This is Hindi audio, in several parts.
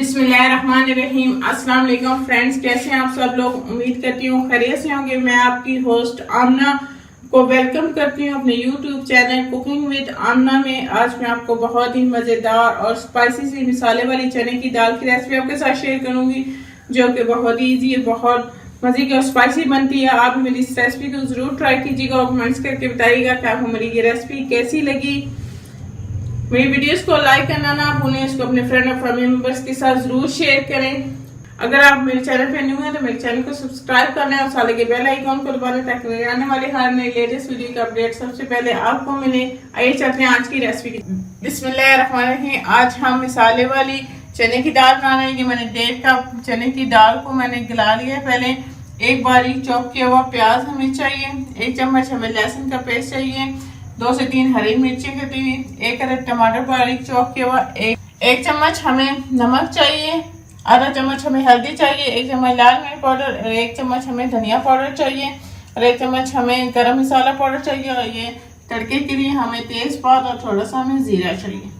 बिस्मिल्लाहिर्रहमानिर्रहीम। अस्सलाम वालेकुम फ्रेंड्स, कैसे हैं आप सब लोग। उम्मीद करती हूँ खैरियत से होंगे। मैं आपकी होस्ट आमना को वेलकम करती हूँ अपने यूट्यूब चैनल कुकिंग विद आमना में। आज मैं आपको बहुत ही मज़ेदार और स्पाइसी सी मिसाले वाली चने की दाल की रेसिपी आपके साथ शेयर करूंगी, जो कि बहुत ही ईजी है, बहुत मज़े की और स्पाइसी बनती है। आप मेरी इस रेसिपी को ज़रूर ट्राई कीजिएगा और कमेंट्स करके बताइएगा कि आपको मेरी ये रेसिपी कैसी लगी। मेरी वीडियोस को लाइक करना ना भूलें, इसको अपने फ्रेंड और फैमिली मेंबर्स के साथ जरूर शेयर करें। अगर आप मेरे चैनल पे न्यू हैं तो मेरे चैनल को सब्सक्राइब कर लें और साथ के बेल आइकॉन को दबा लें ताकि मेरे आने वाले हर नई लेटेस्ट वीडियो का अपडेट सबसे पहले आपको मिले। आइए चलते हैं आज की रेसिपी की। बिस्मिल्लाहिर्रहमानिर्रहीम। आज हम मिसाले वाली चने की दाल बना रहे हैं। मैंने 1.5 कप चने की दाल को मैंने गला लिया है। पहले एक बारीक चॉप किया हुआ प्याज हमें चाहिए, 1 चम्मच हमें लहसुन का पेस्ट चाहिए, 2 से 3 हरी मिर्ची कटी हुई, 1 अदद टमाटर बारीक चॉप किया हुआ, एक चम्मच हमें नमक चाहिए, आधा चम्मच हमें हल्दी चाहिए, 1 चम्मच लाल मिर्च पाउडर, 1 चम्मच हमें धनिया पाउडर चाहिए और 1 चम्मच हमें गरम मसाला पाउडर चाहिए। और ये तड़के के लिए हमें तेजपात और थोड़ा सा हमें जीरा चाहिए।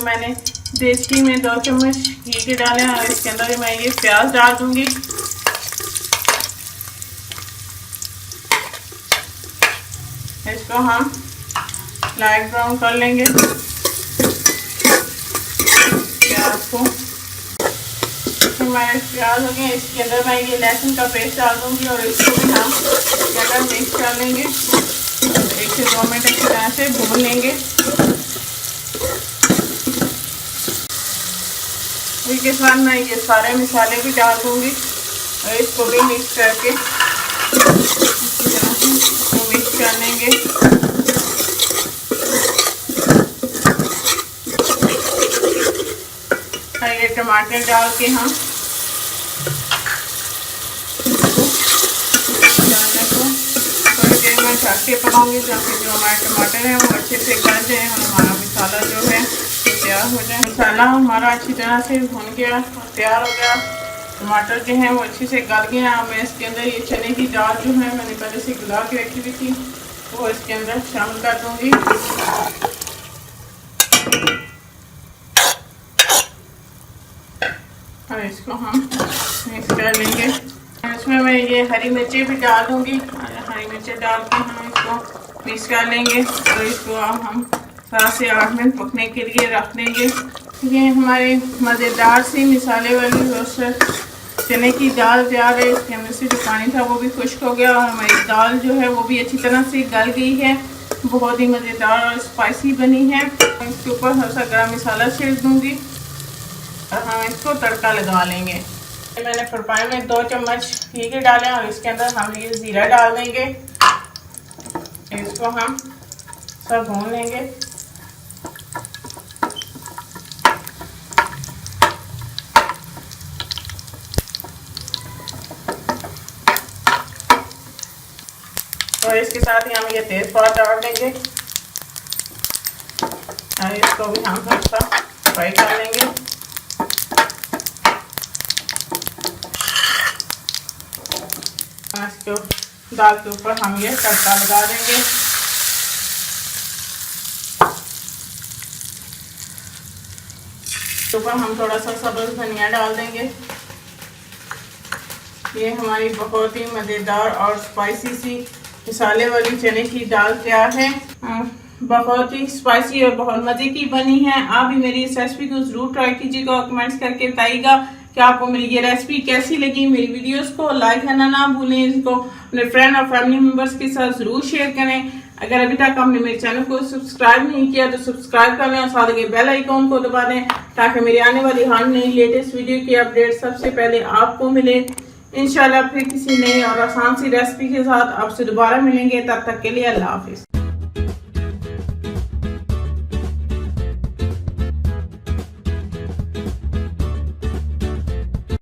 मैंने देसी में 2 चम्मच घी के डाले और इसके अंदर मैं ये प्याज डाल दूंगी। इसको हम लाइट ब्राउन कर लेंगे प्याज को। हमारे प्याज हो गए, इसके अंदर मैं ये लहसुन का पेस्ट डाल दूंगी और इसको भी हम ज़्यादा मिक्स कर लेंगे। 1 से 2 मिनट अच्छी तरह से भून लेंगे। इसके साथ मैं ये सारे मसाले भी डाल दूंगी और इसको भी मिक्स करके मिक्स कर लेंगे। ये टमाटर डाल के हम चने को थोड़ी देर में ढक के पकाऊंगी ताकि जो हमारे टमाटर हैं वो अच्छे से गल जाए और हमारा मसाला जो है तैयार हो जाए। मसाला हमारा अच्छी तरह से भुन गया और तैयार हो गया। टमाटर जो है वो अच्छे से गल गए हैं। मैं इसके अंदर ये चने की दाल जो है मैंने पहले से गला के रखी हुई थी वो इसके अंदर शामिल कर दूंगी। और इसको हम मिक्स कर लेंगे। इसमें मैं ये हरी मिर्ची भी डाल दूंगी। हरी मिर्ची डाल के हम इसको मिक्स कर लेंगे और इसको हम 7 से 8 मिनट पकने के लिए रख देंगे। ये हमारे मज़ेदार सी मिसाले वाली रोस्टेड चने की दाल तैयार है। इसके अंदर से जो पानी था वो भी खुश्क हो गया और हमारी दाल जो है वो भी अच्छी तरह से गल गई है। बहुत ही मज़ेदार और स्पाइसी बनी है। इसके ऊपर थोड़ा सा गरम मसाला छिड़क दूंगी और हम इसको तड़का लगा लेंगे। मैंने फ्राई में 2 चम्मच घी के डाले और इसके अंदर हम ये ज़ीरा डाल देंगे। इसको हम सब भून लेंगे। और इसके साथ ही हम ये तेजपात डाल देंगे और इसको भी हम थोड़ा सा फ्राई कर लेंगे। इसको दाल के ऊपर हम ये तड़का लगा देंगे। ऊपर हम थोड़ा सा सब्ज़ धनिया डाल देंगे। ये हमारी बहुत ही मज़ेदार और स्पाइसी सी मसाले वाली चने की दाल तैयार है। बहुत ही स्पाइसी और बहुत मज़े की बनी है। आप भी मेरी इस रेसिपी को ज़रूर ट्राई कीजिएगा और कमेंट्स करके बताइएगा कि आपको मेरी ये रेसिपी कैसी लगी। मेरी वीडियोस को लाइक करना ना भूलें, इसको अपने फ्रेंड और फैमिली मेंबर्स के साथ ज़रूर शेयर करें। अगर अभी तक आपने मेरे चैनल को सब्सक्राइब नहीं किया तो सब्सक्राइब कर लें और साथ के बेल आइकॉन को दबा दें ताकि मेरी आने वाली हर नई लेटेस्ट वीडियो की अपडेट सबसे पहले आपको मिले। इंशाल्लाह फिर किसी नई और आसान सी रेसिपी के साथ आपसे दोबारा मिलेंगे। तब तक के लिए अल्लाह हाफिज़।